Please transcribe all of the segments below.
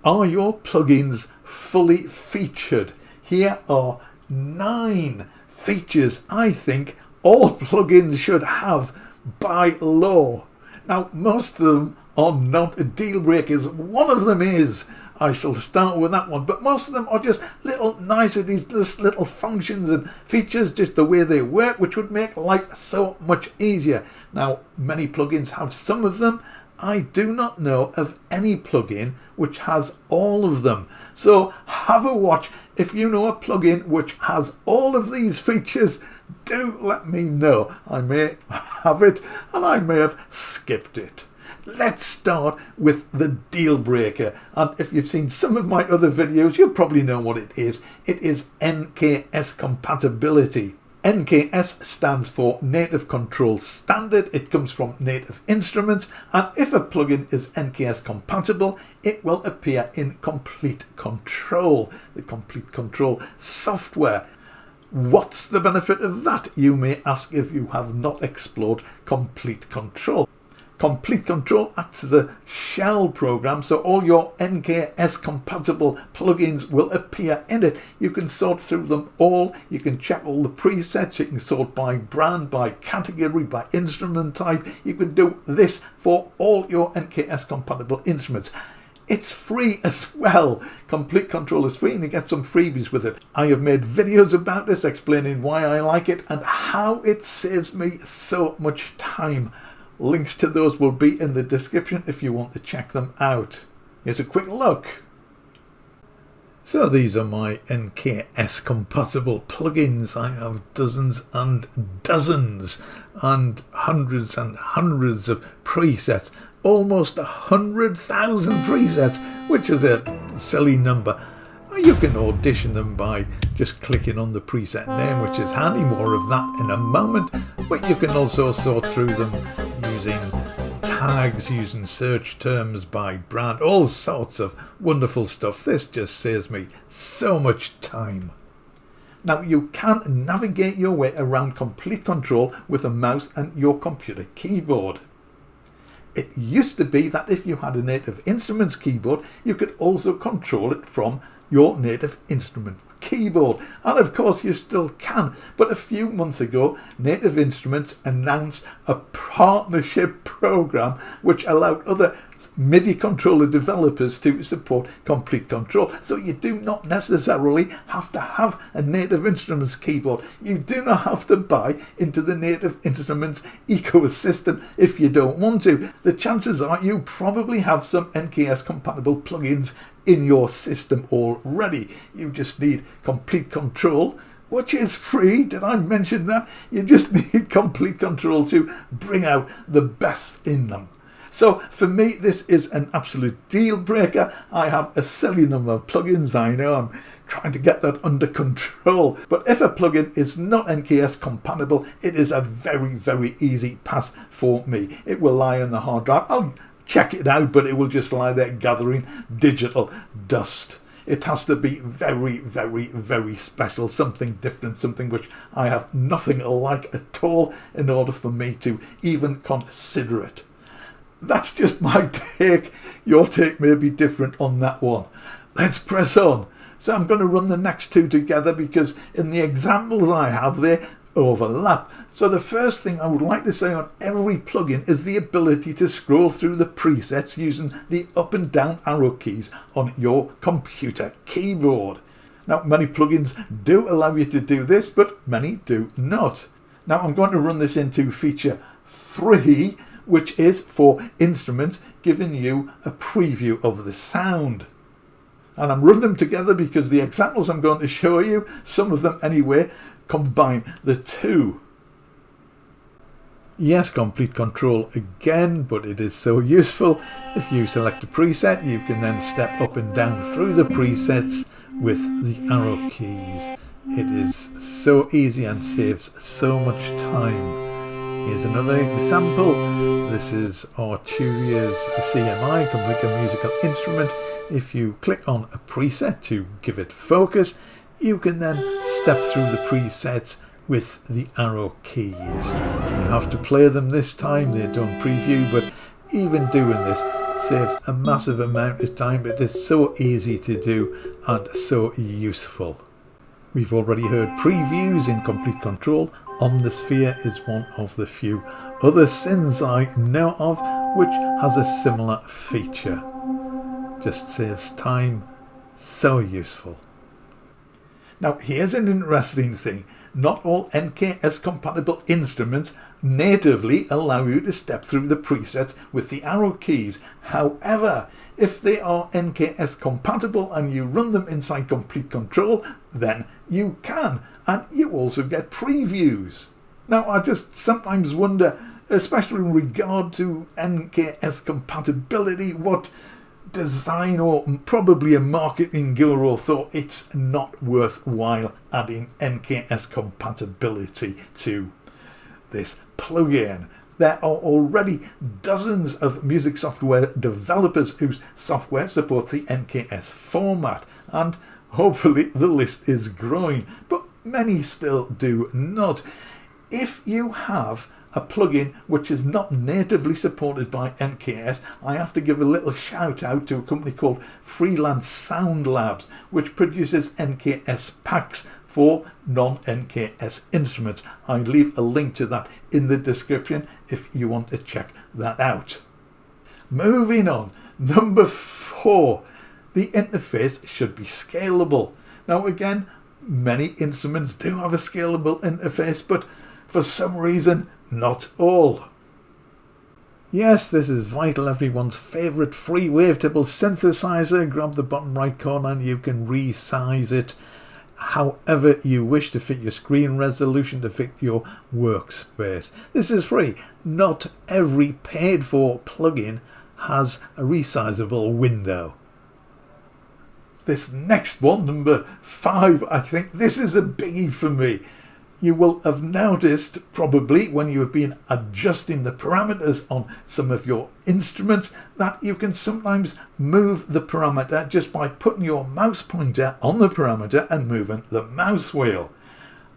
Are your plugins fully featured? Here are 9 features I think all plugins should have by law. Now, most of them are not deal breakers. One of them is. I shall start with that one, but most of them are just little niceties, just little functions and features, just the way they work, which would make life so much easier. Now, many plugins have some of them. I do not know of any plugin which has all of them. So have a watch. If you know a plugin which has all of these features, do let me know. I may have it and I may have skipped it. Let's start with the deal breaker. And if you've seen some of my other videos, you'll probably know what it is. It is NKS compatibility. NKS stands for Native Control Standard. It comes from Native Instruments, and if a plugin is NKS compatible, it will appear in Complete Control, the Complete Control software. What's the benefit of that, you may ask, if you have not explored Complete Control? Complete Control acts as a shell program, so all your NKS compatible plugins will appear in it. You can sort through them all, you can check all the presets, you can sort by brand, by category, by instrument type. You can do this for all your NKS compatible instruments. It's free as well. Complete Control is free and you get some freebies with it. I have made videos about this explaining why I like it and how it saves me so much time. Links to those will be in the description if you want to check them out. Here's a quick look. So these are my NKS compatible plugins. I have dozens and dozens and hundreds of presets. Almost 100,000 presets, which is a silly number. You can audition them by just clicking on the preset name, which is handy. More of that in a moment. But you can also sort through them using tags, using search terms by brand, all sorts of wonderful stuff. This just saves me so much time. Now, you can navigate your way around Complete Control with a mouse and your computer keyboard. It used to be that if you had a Native Instruments keyboard, you could also control it from your Native Instruments keyboard, and of course you still can, but a few months ago Native Instruments announced a partnership program which allowed other MIDI controller developers to support Complete Control, so you do not necessarily have to have a Native Instruments keyboard. You do not have to buy into the Native Instruments ecosystem if you don't want to. The chances are you probably have some NKS compatible plugins in your system already. You just need Complete Control, which is free. Did I mention that? You just need Complete Control to bring out the best in them. So for me, this is an absolute deal breaker. I have a silly number of plugins. I know I'm trying to get that under control. But if a plugin is not NKS compatible, it is a very, very easy pass for me. It will lie on the hard drive. I'll check it out, but it will just lie there gathering digital dust. It has to be very, very, very special, something different, something which I have nothing like at all in order for me to even consider it. That's just my take. Your take may be different on that one. Let's press on. So I'm going to run the next two together because in the examples I have there, overlap. So the first thing I would like to say on every plugin is the ability to scroll through the presets using the up and down arrow keys on your computer keyboard. Now, many plugins do allow you to do this, but many do not. Now I'm going to run this into feature 3, which is for instruments, giving you a preview of the sound. And I'm running them together because the examples I'm going to show you, some of them anyway, combine the two. Yes, Complete Control again, but it is so useful. If you select a preset, you can then step up and down through the presets with the arrow keys. It is so easy and saves so much time. Here's another example. This is Arturia's CMI, Complete Musical Instrument. If you click on a preset to give it focus, you can then step through the presets with the arrow keys. You have to play them this time, they don't preview, but even doing this saves a massive amount of time. It is so easy to do and so useful. We've already heard previews in Complete Control. Omnisphere is one of the few other synths I know of which has a similar feature. Just saves time. So useful. Now here's an interesting thing. Not all NKS compatible instruments natively allow you to step through the presets with the arrow keys. However, if they are NKS compatible and you run them inside Complete Control, then you can, and you also get previews. Now I just sometimes wonder, especially in regard to NKS compatibility, what design or probably a marketing guru thought it's not worthwhile adding NKS compatibility to this plugin. There are already dozens of music software developers whose software supports the NKS format, and hopefully the list is growing, but many still do not. If you have a plugin which is not natively supported by NKS, I have to give a little shout out to a company called Freelance Sound Labs, which produces NKS packs for non-NKS instruments. I leave a link to that in the description if you want to check that out. Moving on, number 4, the interface should be scalable. Now again, many instruments do have a scalable interface, but for some reason not all. Yes, this is Vital, everyone's favourite free wavetable synthesizer. Grab the bottom right corner and you can resize it however you wish to fit your screen resolution, to fit your workspace. This is free. Not every paid for plugin has a resizable window. This next one, number 5, I think this is a biggie for me. You will have noticed probably when you have been adjusting the parameters on some of your instruments that you can sometimes move the parameter just by putting your mouse pointer on the parameter and moving the mouse wheel.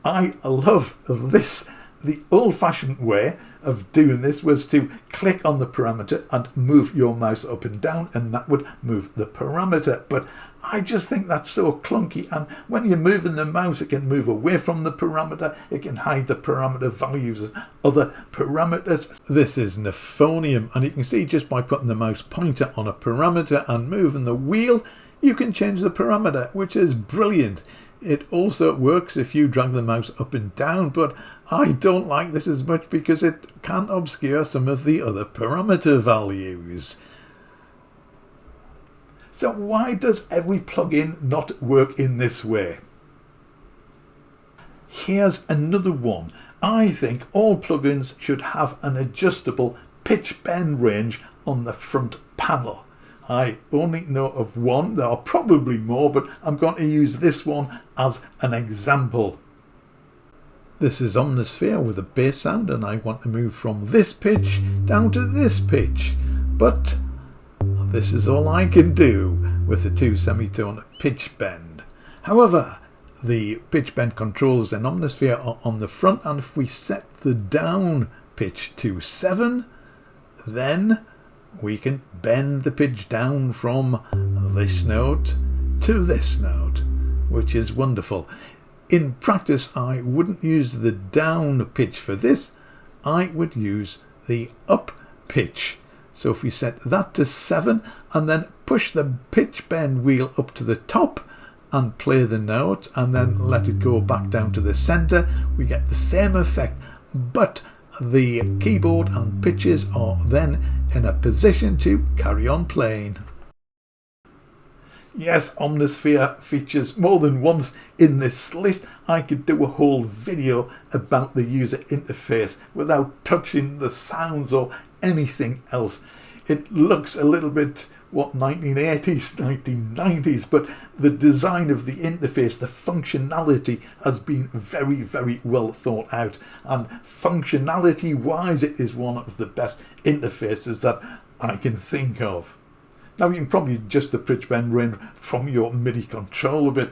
I love this. The old-fashioned way of doing this was to click on the parameter and move your mouse up and down, and that would move the parameter. But I just think that's so clunky, and when you're moving the mouse, it can move away from the parameter, it can hide the parameter values and other parameters. This is Neuphonium, and you can see just by putting the mouse pointer on a parameter and moving the wheel, you can change the parameter, which is brilliant. It also works if you drag the mouse up and down, but I don't like this as much because it can obscure some of the other parameter values. So why does every plugin not work in this way? Here's another one. I think all plugins should have an adjustable pitch bend range on the front panel. I only know of one. There are probably more, but I'm going to use this one as an example. This is Omnisphere with a bass sound, and I want to move from this pitch down to this pitch. But this is all I can do with the 2 semitone pitch bend. However, the pitch bend controls in Omnisphere are on the front, and if we set the down pitch to 7, then we can bend the pitch down from this note to this note, which is wonderful. In practice, I wouldn't use the down pitch for this. I would use the up pitch. So if we set that to 7 and then push the pitch bend wheel up to the top and play the note and then let it go back down to the center, we get the same effect, but the keyboard and pitches are then in a position to carry on playing. Yes, Omnisphere features more than once in this list. I could do a whole video about the user interface without touching the sounds or anything else. It looks a little bit 1980s, 1990s, but the design of the interface, the functionality has been very, very well thought out, and functionality wise it is one of the best interfaces that I can think of. Now you can probably adjust the pitch bend range from your MIDI controller, but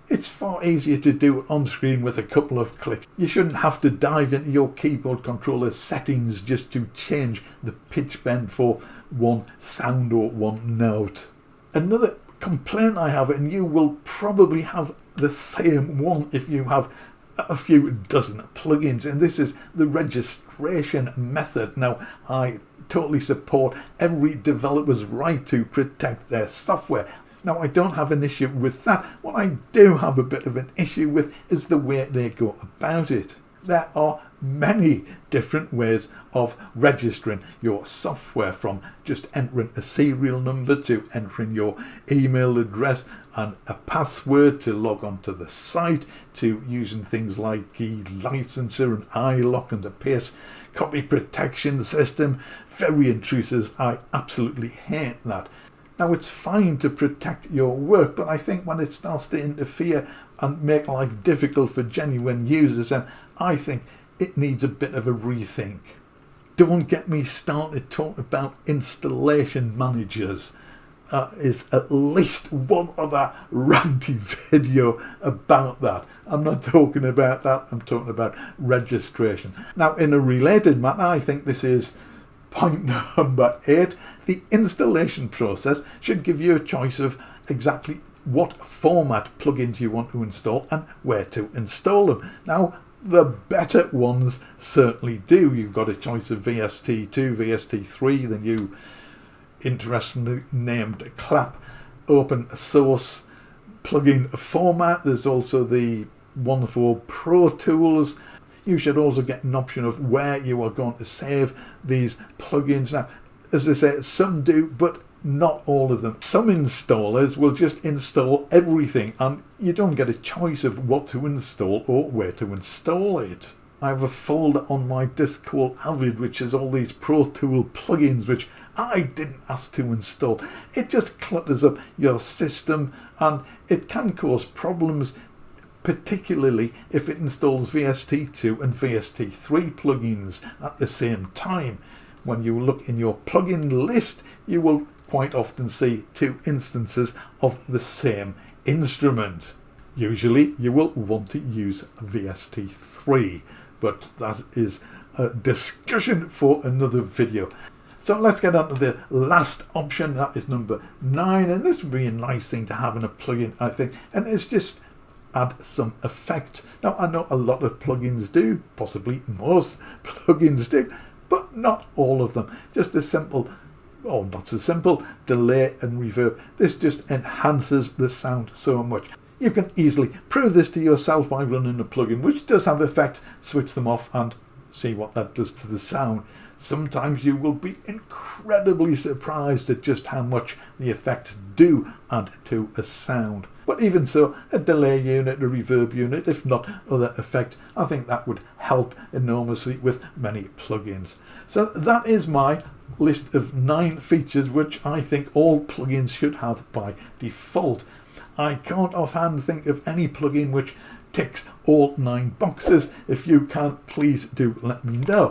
It's far easier to do it on screen with a couple of clicks. You shouldn't have to dive into your keyboard controller settings just to change the pitch bend for one sound or one note. Another complaint I have, and you will probably have the same one if you have a few dozen plugins, and this is the registration method. Now, I totally support every developer's right to protect their software. Now, I don't have an issue with that. What I do have a bit of an issue with is the way they go about it. There are many different ways of registering your software, from just entering a serial number to entering your email address and a password to log on to the site, to using things like key licenser and iLock and the paste copy protection system. Very intrusive. I absolutely hate that. Now, it's fine to protect your work, but I think when it starts to interfere and make life difficult for genuine users, and I think it needs a bit of a rethink. Don't get me started talking about installation managers. Is at least one other ranty video about that. I'm not talking about that, I'm talking about registration. Now, in a related matter, I think this is point number 8. The installation process should give you a choice of exactly what format plugins you want to install and where to install them. Now, the better ones certainly do. You've got a choice of VST2, VST3, the new interestingly named clap open source plugin format. There's also the one for Pro Tools. You should also get an option of where you are going to save these plugins. Now, as I say, some do, but not all of them. Some installers will just install everything and you don't get a choice of what to install or where to install it. I have a folder on my disk called Avid, which is all these Pro Tool plugins which I didn't ask to install. It just clutters up your system and it can cause problems, particularly if it installs VST2 and VST3 plugins at the same time. When you look in your plugin list, you will quite often see 2 instances of the same instrument. Usually you will want to use VST3, but that is a discussion for another video. So let's get on to the last option. That is number 9, and this would be a nice thing to have in a plugin, I think, and it's just add some effect. Now, I know a lot of plugins do, possibly most plugins do, but not all of them. Just a simple, or not so simple, delay and reverb. This just enhances the sound so much. You can easily prove this to yourself by running a plugin which does have effects, switch them off and see what that does to the sound. Sometimes you will be incredibly surprised at just how much the effects do add to a sound. But even so, a delay unit, a reverb unit, if not other effects, I think that would help enormously with many plugins. So that is my list of 9 features which I think all plugins should have by default. I can't offhand think of any plugin which ticks all 9 boxes. If you can, please do let me know.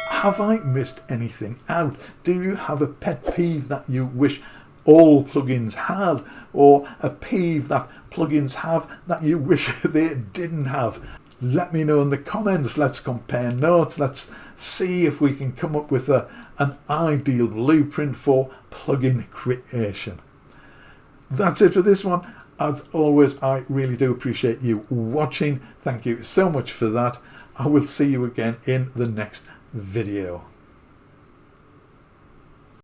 Have I missed anything out? Do you have a pet peeve that you wish all plugins had, or a peeve that plugins have that you wish they didn't have? Let me know in the comments. Let's compare notes. Let's see if we can come up with an ideal blueprint for plugin creation. That's it for this one. As always, I really do appreciate you watching. Thank you so much for that. I will see you again in the next video.